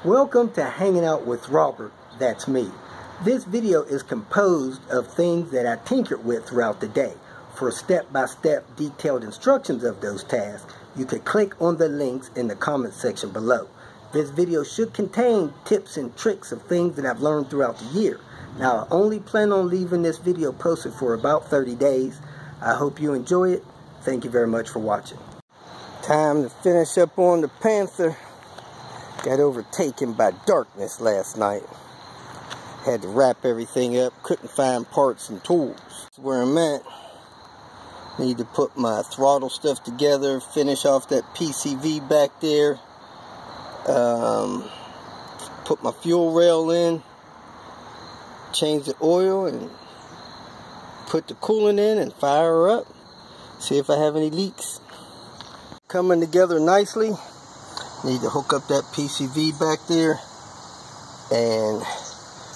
Welcome to Hanging Out with Robert, that's me. This video is composed of things that I tinkered with throughout the day. For step-by-step detailed instructions of those tasks, you can click on the links in the comment section below. This video should contain tips and tricks of things that I've learned throughout the year. Now, I only plan on leaving this video posted for about 30 days. I hope you enjoy it. Thank you very much for watching. Time to finish up on the Panther. Got overtaken by darkness last night. Had to wrap everything up. Couldn't find parts and tools. That's where I'm at. Need to put my throttle stuff together. Finish off that PCV back there. Put my fuel rail in. Change the oil and put the coolant in and fire her up. See if I have any leaks. Coming together nicely. Need to hook up that PCV back there and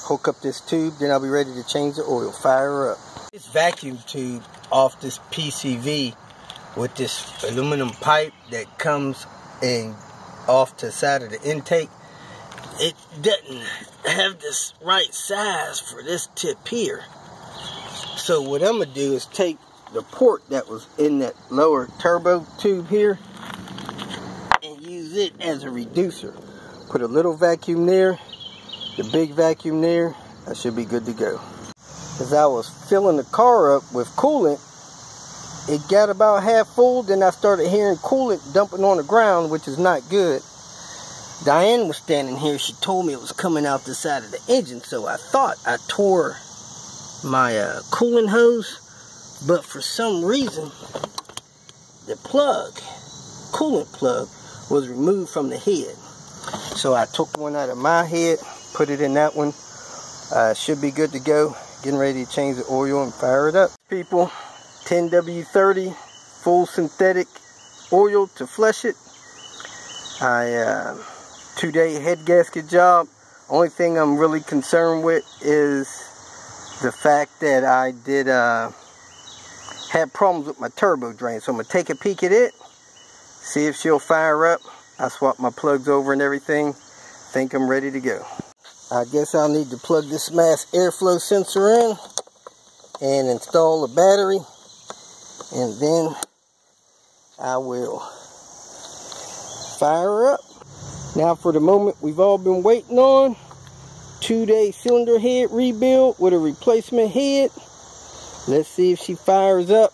hook up this tube, then I'll be ready to change the oil. Fire her up. This vacuum tube off this PCV with this aluminum pipe that comes in off to the side of the intake, it doesn't have this right size for this tip here. So what I'm going to do is take the port that was in that lower turbo tube here and use it as a reducer. Put a little vacuum there, the big vacuum there. I should be good to go. As I was filling the car up with coolant, it got about half full. Then I started hearing coolant dumping on the ground, which is not good. Diane was standing here. She told me it was coming out the side of the engine, so I thought I tore my coolant hose. But for some reason, the plug, coolant plug, was removed from the head. So I took one out of my head, put it in that one. Should be good to go. Getting ready to change the oil and fire it up. People, 10W30 full synthetic oil to flush it. 2-day head gasket job. Only thing I'm really concerned with is the fact that I did have problems with my turbo drain. So I'm going to take a peek at it, see if she'll fire up. I swapped my plugs over and everything. Think I'm ready to go. I guess I'll need to plug this mass airflow sensor in and install a battery, and then I will fire her up. Now for the moment we've all been waiting on. 2-day cylinder head rebuild with a replacement head. Let's see if she fires up.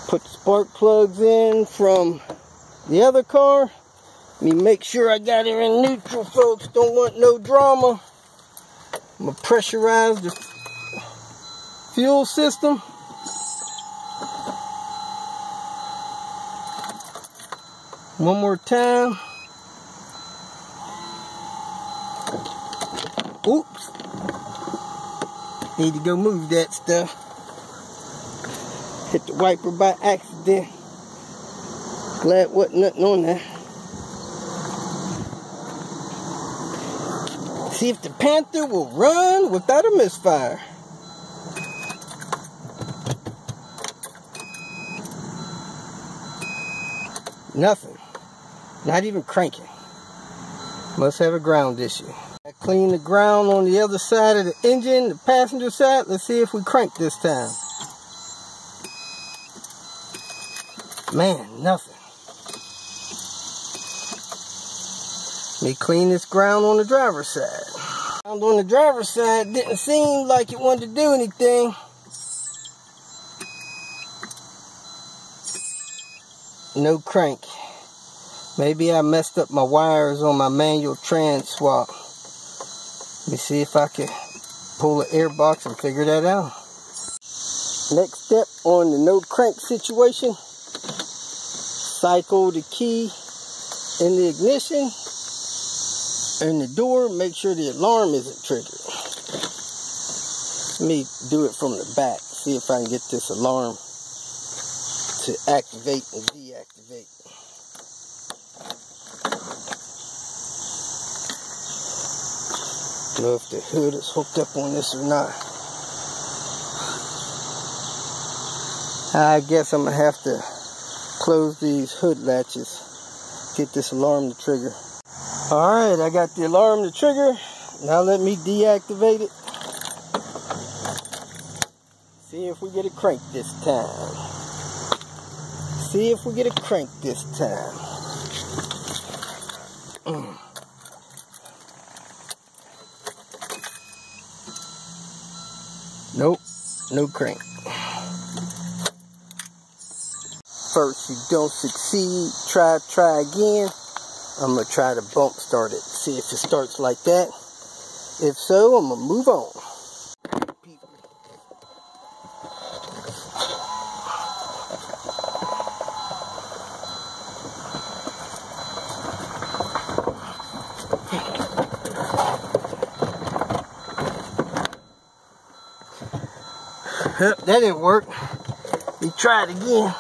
Put the spark plugs in from the other car. Let me make sure I got her in neutral, folks. Don't want no drama. I'm going to pressurize the fuel system. One more time. Oops. Need to go move that stuff. Hit the wiper by accident. Glad wasn't nothing on there. See if the Panther will run without a misfire. Nothing. Not even cranking. Must have a ground issue. I cleaned the ground on the other side of the engine, the passenger side. Let's see if we crank this time. Man, nothing. Let me clean this ground on the driver's side. Ground on the driver's side didn't seem like it wanted to do anything. No crank. Maybe I messed up my wires on my manual trans swap. Let me see if I can pull the air box and figure that out. Next step on the no crank situation. Cycle the key in the ignition. In the door, make sure the alarm isn't triggered. Let me do it from the back. See if I can get this alarm to activate and deactivate. Don't know if the hood is hooked up on this or not. I guess I'm going to have to close these hood latches. Get this alarm to trigger. Alright, I got the alarm to trigger. Now let me deactivate it. See if we get a crank this time. See if we get a crank this time. Nope, no crank. First you don't succeed, try again. I'm gonna try to bump start it, see if it starts like that. If so, I'm gonna move on. That didn't work. We tried again.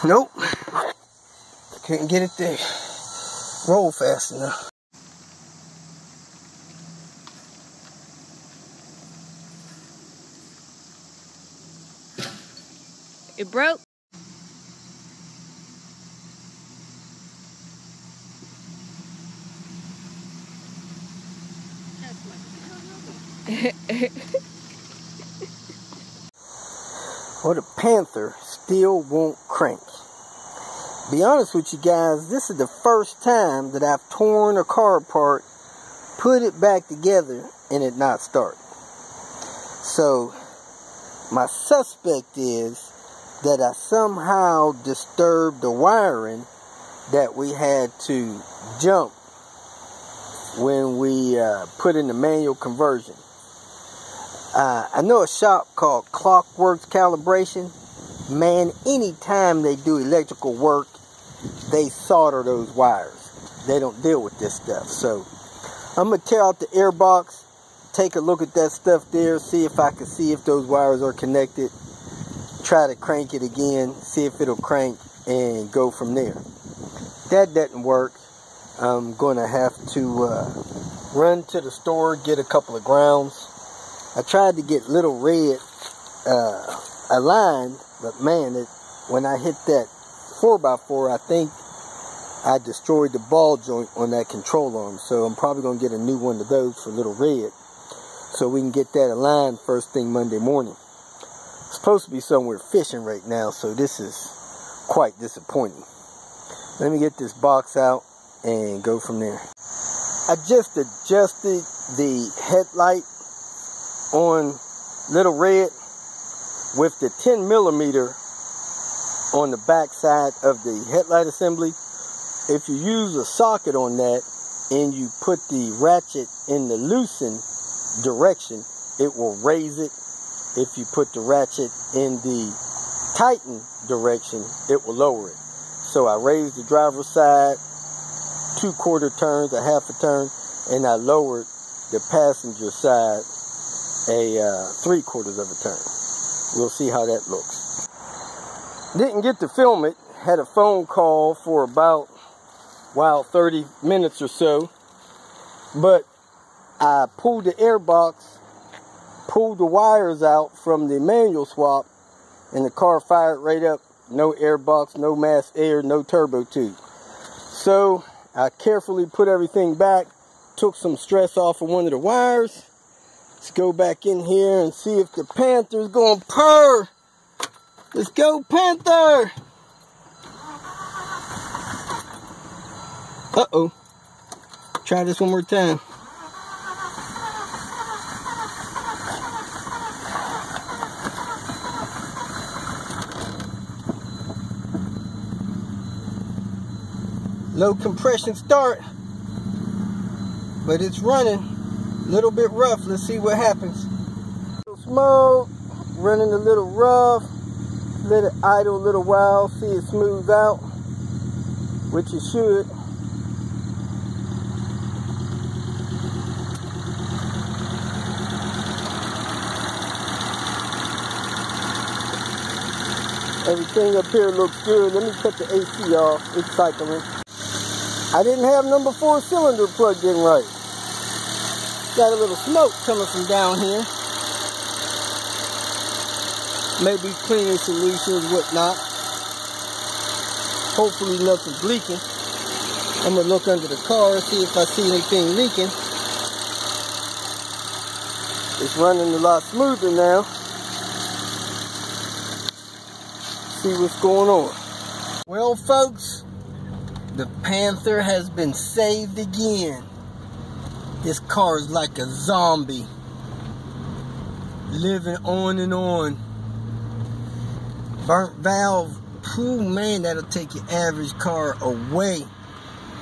Nope. Couldn't get it there. Roll fast enough. It broke. Well, the Panther still won't crank. Be honest with you guys, this is the first time that I've torn a car apart, put it back together, and it not start. So, my suspect is that I somehow disturbed the wiring that we had to jump when we put in the manual conversion. I know a shop called Clockworks Calibration. Man, anytime they do electrical work, they solder those wires. They don't deal with this stuff. So I'm going to tear out the air box, take a look at that stuff there, see if I can see if those wires are connected, try to crank it again, see if it'll crank, and go from there. If that doesn't work, I'm going to have to run to the store, get a couple of grounds. I tried to get Lil Red aligned, but man, when I hit that 4x4, I think I destroyed the ball joint on that control arm. So I'm probably going to get a new one of those for Lil Red, so we can get that aligned first thing Monday morning. I'm supposed to be somewhere fishing right now, so this is quite disappointing. Let me get this box out and go from there. I just adjusted the headlight on Lil Red with the 10mm on the back side of the headlight assembly. If you use a socket on that and you put the ratchet in the loosen direction, it will raise it. If you put the ratchet in the tighten direction, it will lower it. So I raised the driver's side 2/4 turns, a half a turn, and I lowered the passenger side a 3/4 of a turn. We'll see how that looks. Didn't get to film it. Had a phone call for about 30 minutes or so, but I pulled the air box, pulled the wires out from the manual swap, and the car fired right up. No air box, no mass air, no turbo tube. So I carefully put everything back, took some stress off of one of the wires. Let's go back in here and see if the Panther's gonna purr. Let's go, Panther! Uh-oh. Try this one more time. Low compression start, but it's running. A little bit rough. Let's see what happens. Smoke, running a little rough. Let it idle a little while, see it smooth out, which it should. Everything up here looks good. Let me cut the AC off. It's cycling. I didn't have number 4 cylinder plugged in right. Got a little smoke coming from down here. Maybe cleaning solutions, whatnot. Hopefully nothing's leaking. I'm going to look under the car, see if I see anything leaking. It's running a lot smoother now. See what's going on. Well, folks, the Panther has been saved again. This car is like a zombie, living on and on. Burnt valve, ooh, man, that'll take your average car away.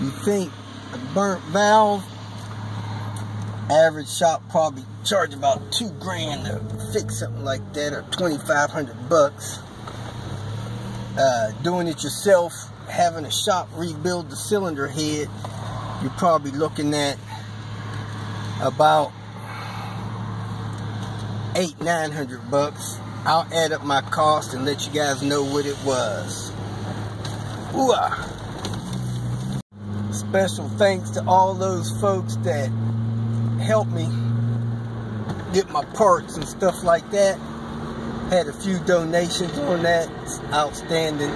You think a burnt valve, average shop probably charge about $2 grand to fix something like that, or 2,500 bucks. Doing it yourself, having a shop rebuild the cylinder head, you're probably looking at about $800-900 bucks. I'll add up my cost and let you guys know what it was. Ooh-ah. Special thanks to all those folks that helped me get my parts and stuff like that. Had a few donations on that. It's outstanding.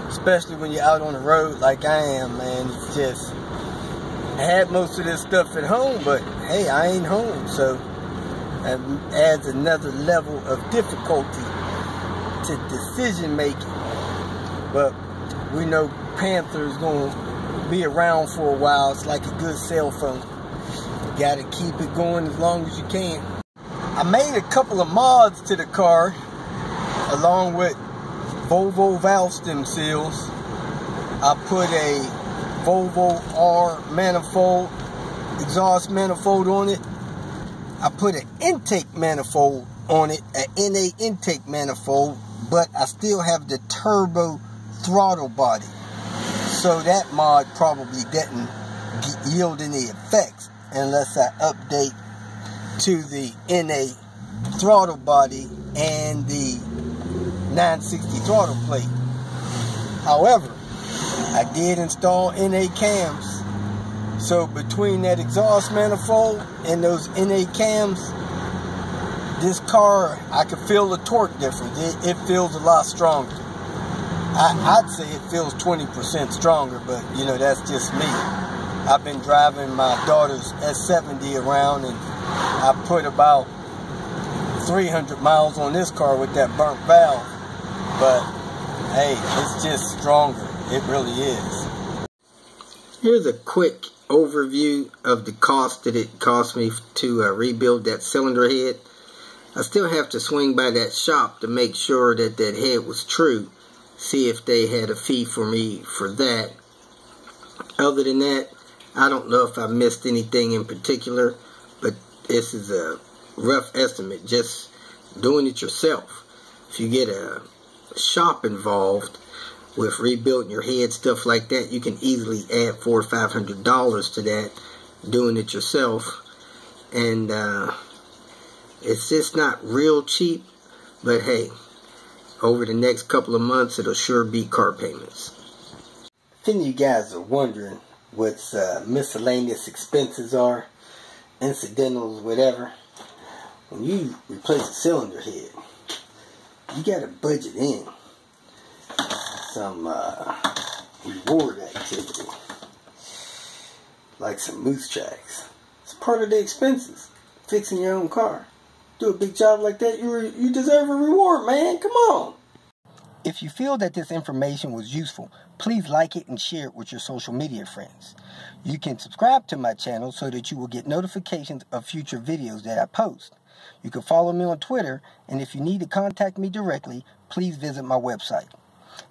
Especially when you're out on the road like I am, man. It's just, I had most of this stuff at home, but hey, I ain't home, so it adds another level of difficulty to decision making. But we know Panther is going to be around for a while. It's like a good cell phone. You got to keep it going as long as you can. I made a couple of mods to the car, along with Volvo valve stem seals. I put a Volvo R manifold, exhaust manifold on it. I put an intake manifold on it, an NA intake manifold, but I still have the turbo throttle body. So that mod probably didn't yield any effects unless I update to the NA throttle body and the 960 throttle plate. However, I did install NA cams. So between that exhaust manifold and those NA cams, this car, I can feel the torque difference. It feels a lot stronger. I'd say it feels 20% stronger, but you know, that's just me. I've been driving my daughter's S70 around, and I put about 300 miles on this car with that burnt valve. But hey, it's just stronger. It really is. Here's a quick overview of the cost that it cost me to rebuild that cylinder head. I still have to swing by that shop to make sure that that head was true. See if they had a fee for me for that. Other than that, I don't know if I missed anything in particular, but this is a rough estimate, just doing it yourself. If you get a shop involved with rebuilding your head, stuff like that, you can easily add $400 or $500 to that, doing it yourself. And it's just not real cheap, but hey, over the next couple of months, it'll sure beat car payments. If any of you guys are wondering what miscellaneous expenses are, incidentals, whatever, when you replace a cylinder head, you got to budget in some reward activity, like some moose tracks. It's part of the expenses, fixing your own car. Do a big job like that, you deserve a reward, man. Come on. If you feel that this information was useful, please like it and share it with your social media friends. You can subscribe to my channel so that you will get notifications of future videos that I post. You can follow me on Twitter, and if you need to contact me directly, please visit my website.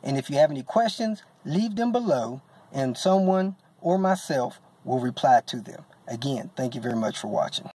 And if you have any questions, leave them below, and someone or myself will reply to them. Again, thank you very much for watching.